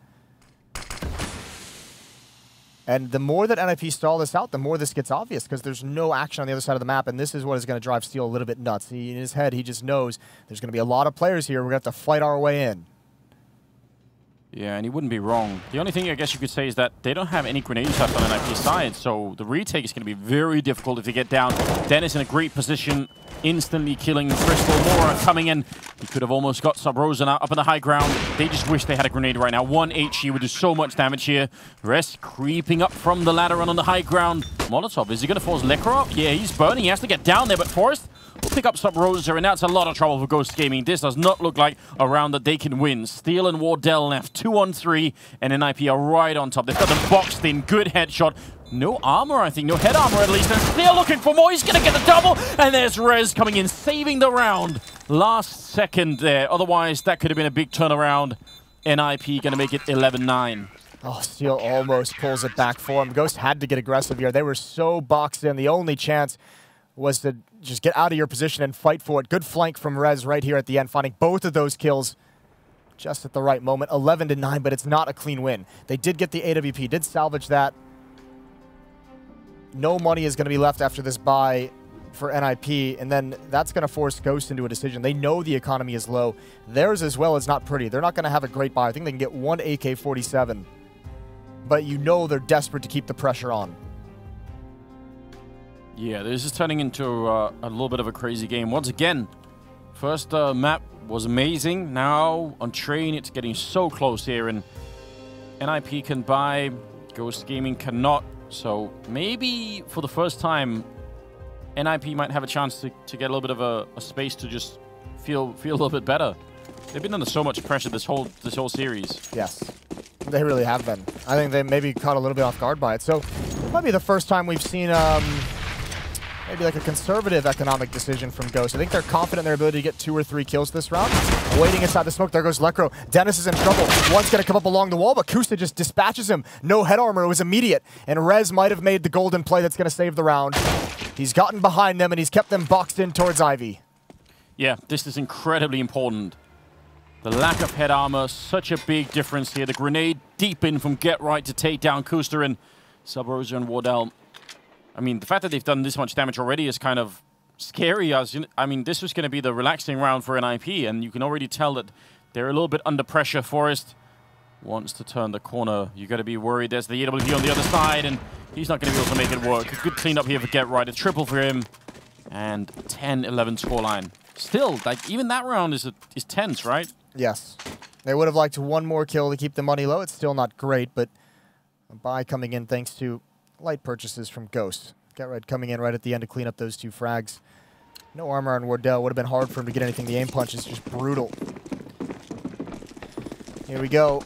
B: And the more that NIP stall this out, the more this gets obvious, because there's no action on the other side of the map, and this is what is going to drive Steel a little bit nuts. In his head, he just knows there's going to be a lot of players here. We're going to have to fight our way in.
A: Yeah, and he wouldn't be wrong. The only thing I guess you could say is that they don't have any grenades left on NIP's side, so the retake is going to be very difficult if they get down. Dennis in a great position, instantly killing Crystal. Mora coming in. He could have almost got Sub-Rosa up on the high ground. They just wish they had a grenade right now. 1 HE would do so much damage here. Rest creeping up from the ladder and on the high ground. Molotov, is he going to force Lekro up? Yeah, he's burning. He has to get down there, but Forrest will pick up Sub-Rosa, and that's a lot of trouble for Ghost Gaming. This does not look like a round that they can win. Steel and Wardell left 2-on-3, and NIP are right on top. They've got them boxed in. Good headshot. No armor, I think. No head armor, at least. And Steel looking for more. He's going to get the double, and there's Rez coming in, saving the round. Last second there. Otherwise, that could have been a big turnaround. NIP going to make it 11-9.
B: Oh, Steel almost pulls it back for him. Ghost had to get aggressive here. They were so boxed in. The only chance was to just get out of your position and fight for it. Good flank from Rez right here at the end, finding both of those kills just at the right moment. 11-9, but it's not a clean win. They did get the AWP, did salvage that. No money is going to be left after this buy for NIP, and then that's going to force Ghost into a decision. They know the economy is low. Theirs as well is not pretty. They're not going to have a great buy. I think they can get one AK-47, but you know they're desperate to keep the pressure on.
A: Yeah, this is turning into a little bit of a crazy game. Once again, first map was amazing. Now on train, it's getting so close here, and NIP can buy, Ghost Gaming cannot. So maybe for the first time, NIP might have a chance to get a little bit of a space to just feel a little bit better. They've been under so much pressure this whole series.
B: Yes, they really have been. I think they maybe caught a little bit off guard by it. So it might be the first time we've seen maybe like a conservative economic decision from Ghost. I think they're confident in their ability to get 2 or 3 kills this round. Waiting inside the smoke, there goes Lekro. Dennis is in trouble. One's going to come up along the wall, but Kusta just dispatches him. No head armor, it was immediate. And Rez might have made the golden play that's going to save the round. He's gotten behind them, and he's kept them boxed in towards Ivy. Yeah,
A: this is incredibly important. The lack of head armor, such a big difference here. The grenade deep in from Get Right to take down Kusta and Sub-Rosa and Wardell. I mean, the fact that they've done this much damage already is kind of scary. I mean, this was going to be the relaxing round for NIP, and you can already tell that they're a little bit under pressure. Forrest wants to turn the corner. You got to be worried. There's the AWP on the other side, and he's not going to be able to make it work. A good cleanup here for Get Right. A triple for him, and 10-11 scoreline. Still, like, even that round is tense, right?
B: Yes. They would have liked one more kill to keep the money low. It's still not great, but a buy coming in thanks to light purchases from Ghost. Get Right coming in right at the end to clean up those 2 frags. No armor on Wardell. Would have been hard for him to get anything. The aim punch is just brutal. Here we go.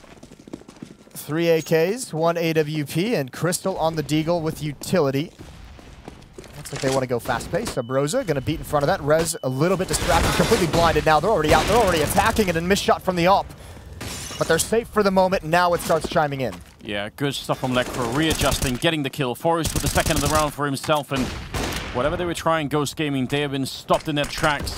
B: 3 AKs, 1 AWP, and Crystal on the Deagle with utility. Looks like they want to go fast-paced. Subrosa going to beat in front of that. Rez a little bit distracted, completely blinded now. They're already out. They're already attacking it, and missed shot from the op. But they're safe for the moment. Now it starts chiming in.
A: Yeah, good stuff from Lekro. Readjusting, getting the kill. Forrest with the second of the round for himself, and whatever they were trying, Ghost Gaming, they have been stopped in their tracks.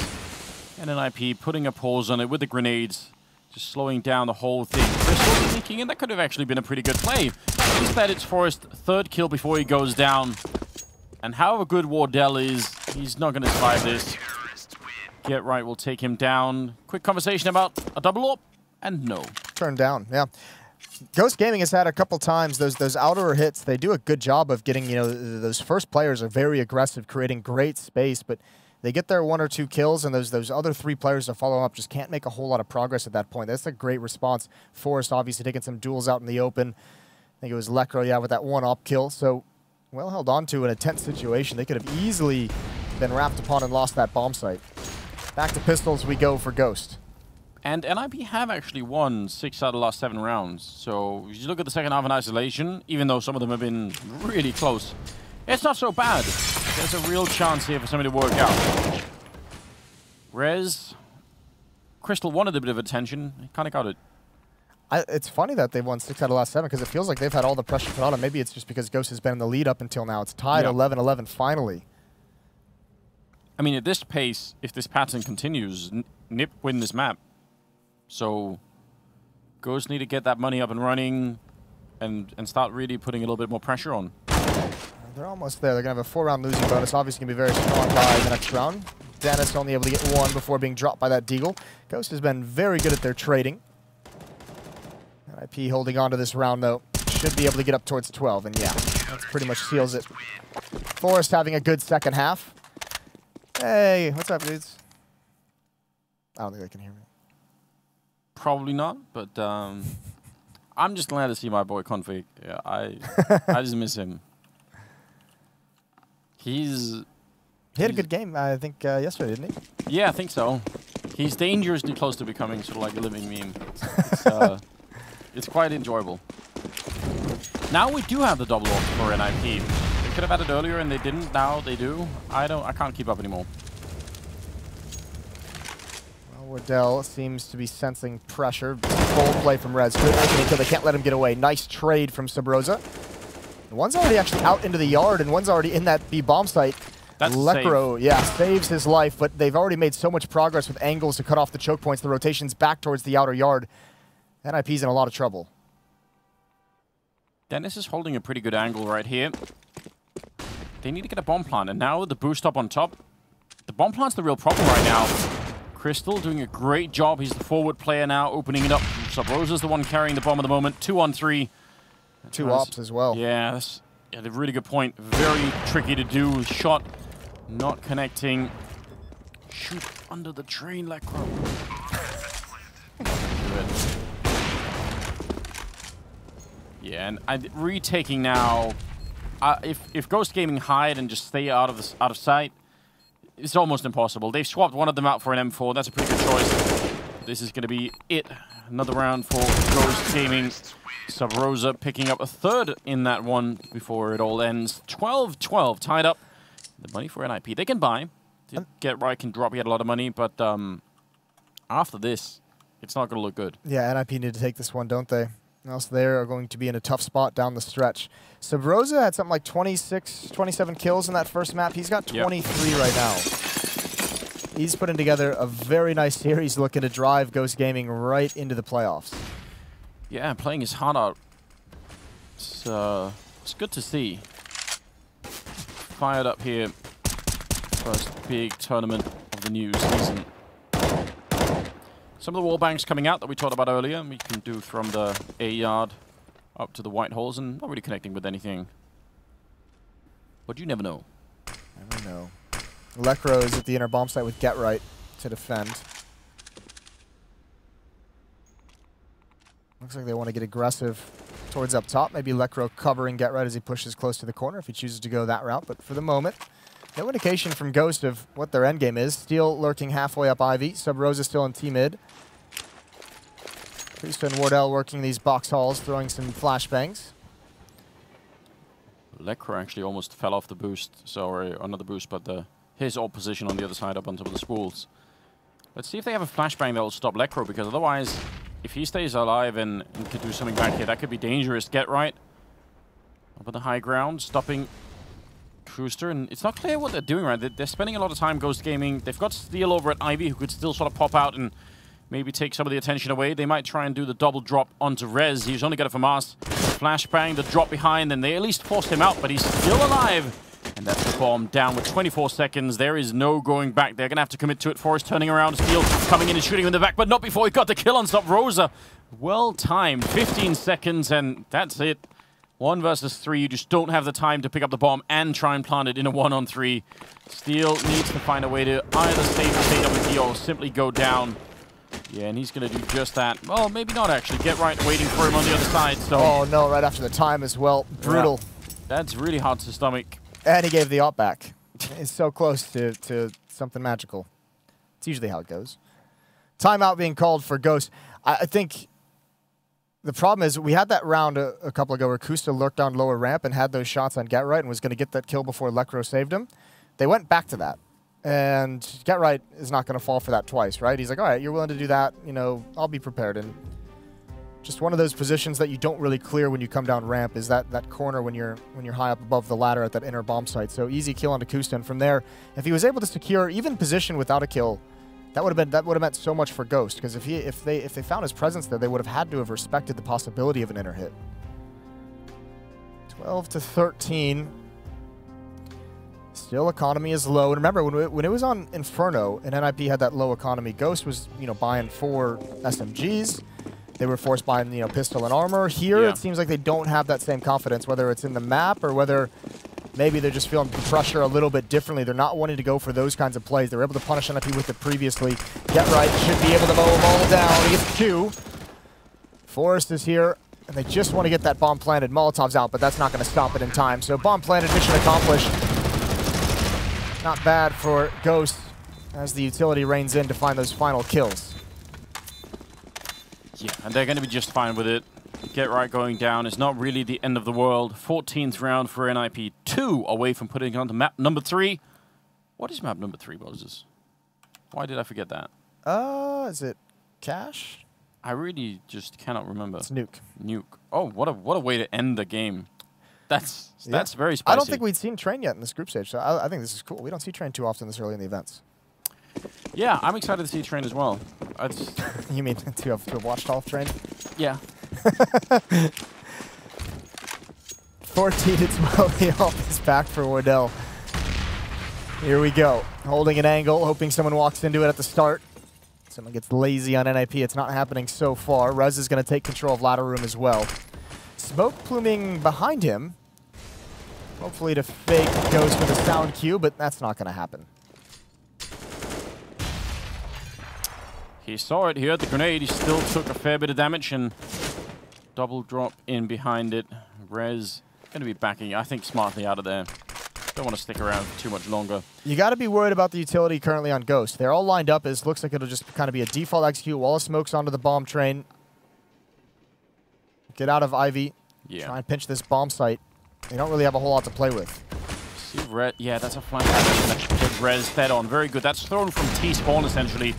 A: And NIP putting a pause on it with the grenades. Just slowing down the whole thing. Crystal sneaking in. That could have actually been a pretty good play. Instead, it's Forrest's 3rd kill before he goes down. And however good Wardell is, he's not going to survive this. Get Right will take him down. Quick conversation about a double AWP, and no.
B: Turned down, yeah. Ghost Gaming has had a couple times those outer hits. They do a good job of getting, those first players are very aggressive, creating great space, but they get their 1 or 2 kills, and those other 3 players to follow up just can't make a whole lot of progress at that point. That's a great response. Forrest obviously taking some duels out in the open. I think it was Lekro, yeah, with that 1 op kill. So well held on to in a tense situation. They could have easily been wrapped upon and lost that bomb site. Back to pistols we go for Ghost.
A: And NIP have actually won 6 out of the last 7 rounds. So if you look at the second half in isolation, even though some of them have been really close, it's not so bad. There's a real chance here for somebody to work out. Rez, Crystal wanted a bit of attention. He kind of got it.
B: It's funny that they've won 6 out of the last 7 because it feels like they've had all the pressure put on them. Maybe it's just because Ghost has been in the lead up until now. It's tied 11-11 finally.
A: I mean, at this pace, if this pattern continues, NIP win this map. So Ghost need to get that money up and running and start really putting a little bit more pressure on.
B: They're almost there. They're going to have a 4-round losing bonus. Obviously going to be very strong by the next round. Dennis only able to get 1 before being dropped by that Deagle. Ghost has been very good at their trading. IP holding on to this round, though. Should be able to get up towards 12, and yeah, that pretty much seals it. Forrest having a good second half. Hey, what's up, dudes? I don't think they can hear me.
A: Probably not, but I'm just glad to see my boy Config. Yeah, I just miss him. He had
B: a good game, I think, yesterday, didn't he?
A: Yeah, I think so. He's dangerously close to becoming sort of like a living meme. It's quite enjoyable. Now we do have the double AWP for NIP. They could have had it earlier and they didn't. Now they do. I can't keep up anymore.
B: Well, Wardell seems to be sensing pressure. Bold play from Rez. Good opening kill. They can't let him get away. Nice trade from Subrosa. One's already actually out into the yard, and one's already in that B bomb site.
A: That's
B: Lekro, yeah, saves his life, but they've already made so much progress with angles to cut off the choke points. The rotation's back towards the outer yard. NIP's in a lot of trouble.
A: Dennis is holding a pretty good angle right here. They need to get a bomb plant, and now with the boost up on top, the bomb plant's the real problem right now. Crystal doing a great job. He's the forward player now, opening it up. Subrosa's the one carrying the bomb at the moment. 2-on-3.
B: 2 ops as well.
A: Yeah, that's a really good point. Very tricky to do. Shot not connecting. Shoot under the train, Lekro. Yeah, and retaking now. If Ghost Gaming hide and just stay out of sight, it's almost impossible. They've swapped one of them out for an M4. That's a pretty good choice. This is going to be it. Another round for Ghost Gaming. Subrosa picking up a 3rd in that one before it all ends. 12-12, tied up. The money for NIP. They can buy. Get Right can drop. He had a lot of money, but after this, it's not going to look good.
B: Yeah, NIP need to take this one, don't they? Else they are going to be in a tough spot down the stretch. Subrosa had something like 26, 27 kills in that first map. He's got 23 right now. He's putting together a very nice series looking to drive Ghost Gaming right into the playoffs.
A: Yeah, playing his heart out. It's good to see. Fired up here. First big tournament of the new season. Some of the wall banks coming out that we talked about earlier, we can do from the A yard up to the white holes and not really connecting with anything. But you never know.
B: Never know. Lekro is at the inner bomb site with Get Right to defend. Looks like they want to get aggressive towards up top. Maybe Lekro covering Get Right as he pushes close to the corner if he chooses to go that route. But for the moment, no indication from Ghost of what their endgame is. Steel lurking halfway up Ivy. Sub Rosa still in T-mid. Krista and Wardell working these box halls, throwing some flashbangs.
A: Lekro actually almost fell off the boost. Sorry, not the boost, but his opposition on the other side up on top of the spools. Let's see if they have a flashbang that will stop Lekro, because otherwise, if he stays alive and could do something back here, that could be dangerous. Get Right up on the high ground, stopping Kooster, and it's not clear what they're doing, right? They're spending a lot of time Ghost Gaming. They've got Steel over at Ivy, who could still sort of pop out and maybe take some of the attention away. They might try and do the double drop onto Rez. He's only got it from us. Flashbang, the drop behind, and they at least forced him out, but he's still alive. And that's the bomb down with 24 seconds. There is no going back. They're going to have to commit to it. Forrest turning around. Steel coming in and shooting in the back, but not before he got the kill on Sub Rosa. Well timed. 15 seconds, and that's it. 1 versus 3. You just don't have the time to pick up the bomb and try and plant it in a 1-on-3. Steel needs to find a way to either save the AWP or simply go down. Yeah, and he's going to do just that. Well, maybe not, actually. Get Right waiting for him on the other side. So.
B: Oh, no, right after the time as well. Brutal.
A: Yeah. That's really hard to stomach.
B: And he gave the op back. It's so close to something magical. It's usually how it goes. Timeout being called for Ghost. I think the problem is we had that round a couple ago where Kusta lurked down lower ramp and had those shots on Get Right and was going to get that kill before Lekro saved him. They went back to that. And Get Right is not going to fall for that twice, right? He's like, all right, you're willing to do that. You know, I'll be prepared. And just one of those positions that you don't really clear when you come down ramp is that corner when you're high up above the ladder at that inner bomb site. So easy kill onto Kusta. And from there, if he was able to secure even position without a kill, that would have meant so much for Ghost. Because if they found his presence there, they would have had to have respected the possibility of an inner hit. 12-13. Still, economy is low. And remember, when it was on Inferno and NIP had that low economy, Ghost was buying 4 SMGs. They were forced buying pistol and armor. Here, It seems like they don't have that same confidence, whether it's in the map or whether maybe they're just feeling the pressure a little bit differently. They're not wanting to go for those kinds of plays. They were able to punish NIP with it previously. Get Right should be able to mow them all down. He gets 2. Forrest is here, and they just want to get that bomb planted. Molotov's out, but that's not going to stop it in time. So bomb planted, mission accomplished. Not bad for Ghost as the utility reigns in to find those final kills.
A: Yeah, and they're going to be just fine with it. Get Right going down is not really the end of the world. 14th round for NIP. 2 away from putting it onto map number 3. What is map number 3, Moses? Why did I forget that?
B: Is it Cache?
A: I really just cannot remember.
B: It's Nuke.
A: Nuke. Oh, what a way to end the game. That's very spicy.
B: I don't think we'd seen Train yet in this group stage, so I think this is cool. We don't see Train too often this early in the events.
A: Yeah, I'm excited to see Train as well.
B: You mean to have watched all of Train?
A: Yeah.
B: 14-12 off is back for Wardell. Here we go. Holding an angle, hoping someone walks into it at the start. Someone gets lazy on NIP. It's not happening so far. Rez is going to take control of ladder room as well. Smoke pluming behind him. Hopefully to fake Ghost with a sound cue, but that's not going to happen.
A: He saw it, he heard the grenade, he still took a fair bit of damage and double drop in behind it. Rez going to be backing, I think, smartly out of there. Don't want to stick around for too much longer.
B: You got to be worried about the utility currently on Ghost. They're all lined up as looks like it'll just kind of be a default execute. Wall of smokes onto the bomb train. Get out of Ivy.
A: Yeah.
B: Try and pinch this bomb site. They don't really have a whole lot to play with.
A: See Rez, yeah, that's a flank that should Rez dead on. Very good. That's thrown from T-spawn essentially.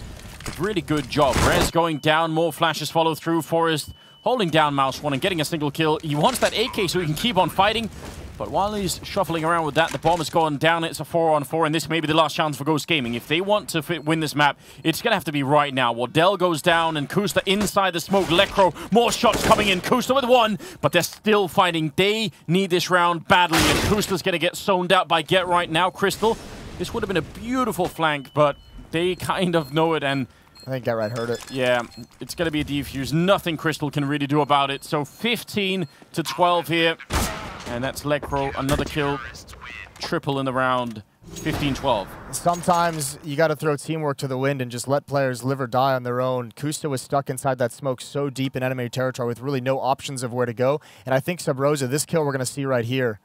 A: A really good job. Rez going down, more flashes follow through. Forrest holding down Mouse 1 and getting a single kill. He wants that AK so he can keep on fighting. But while he's shuffling around with that, the bomb has gone down. It's a 4-on-4, and this may be the last chance for Ghost Gaming. If they want to win this map, it's going to have to be right now. Wardell goes down, and Kusta inside the smoke. Lekro, more shots coming in. Kusta with 1, but they're still fighting. They need this round badly, and Kusta's going to get zoned out by Get Right now. Crystal, this would have been a beautiful flank, but they kind of know it, and
B: I think Get Right heard it.
A: Yeah, it's going to be a defuse. Nothing Crystal can really do about it. So 15 to 12 here. And that's Lekro, another kill. Triple in the round. 15-12.
B: Sometimes you got to throw teamwork to the wind and just let players live or die on their own. Kusta was stuck inside that smoke so deep in enemy territory with really no options of where to go. And I think Sub Rosa, this kill we're going to see right here,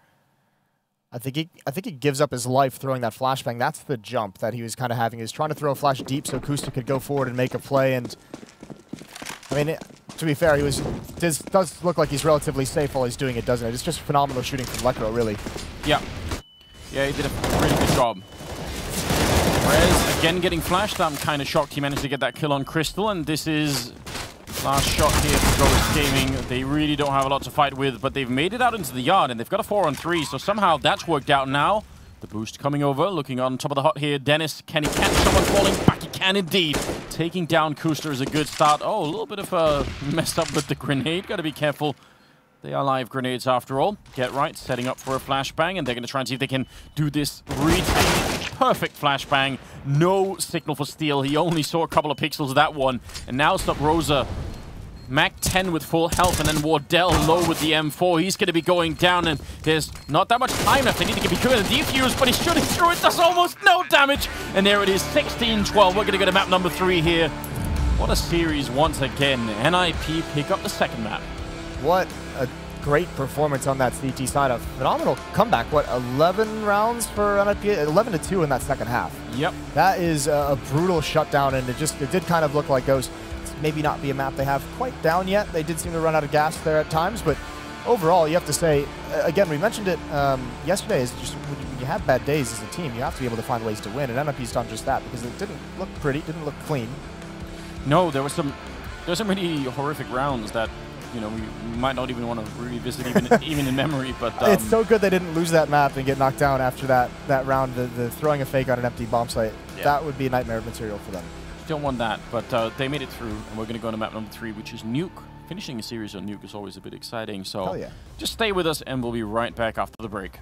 B: I think he gives up his life throwing that flashbang. That's the jump that he was kind of having. He was trying to throw a flash deep so Kusta could go forward and make a play. And I mean, to be fair, does look like he's relatively safe while he's doing it, doesn't it? It's just phenomenal shooting from Lekro, really.
A: Yeah. Yeah, he did a really good job. Rez again getting flashed. I'm kind of shocked he managed to get that kill on Crystal. And this is last shot here for Ghost Gaming. They really don't have a lot to fight with, but they've made it out into the yard, and they've got a 4-on-3, so somehow that's worked out now. The boost coming over, looking on top of the hut here. Dennis, can he catch someone falling back? He can indeed. Taking down Kuster is a good start. Oh, a little bit of a mess up with the grenade. Got to be careful. They are live grenades after all. Get Right, setting up for a flashbang, and they're going to try and see if they can do this retake. Perfect flashbang. No signal for steal. He only saw a couple of pixels that one. And now Stop Rosa. Mac 10 with full health, and then Wardell low with the M4. He's going to be going down, and there's not that much time left. They need to be good at the defuse, but he's shooting through it. Does almost no damage. And there it is, 16-12. We're going to go to map number 3 here. What a series once again. NIP pick up the second map.
B: What a great performance on that CT side. A phenomenal comeback. What, 11 rounds for NIP? 11-2 in that second half.
A: Yep.
B: That is a brutal shutdown, and it did kind of look like Ghost. Maybe not be a map they have quite down yet. They did seem to run out of gas there at times, but overall, you have to say, again, we mentioned it yesterday, is just when you have bad days as a team, you have to be able to find ways to win, and NIP's done just that because it didn't look pretty, didn't look clean.
A: No, there were some really horrific rounds that, you know, we might not even want to revisit even in memory, but
B: it's so good they didn't lose that map and get knocked down after that round, the throwing a fake on an empty bomb site. Yeah. That would be nightmare material for them.
A: Don't want that, but they made it through, and we're going to go to map number 3, which is Nuke. Finishing a series on Nuke is always a bit exciting, so
B: yeah.
A: Just stay with us, and we'll be right back after the break.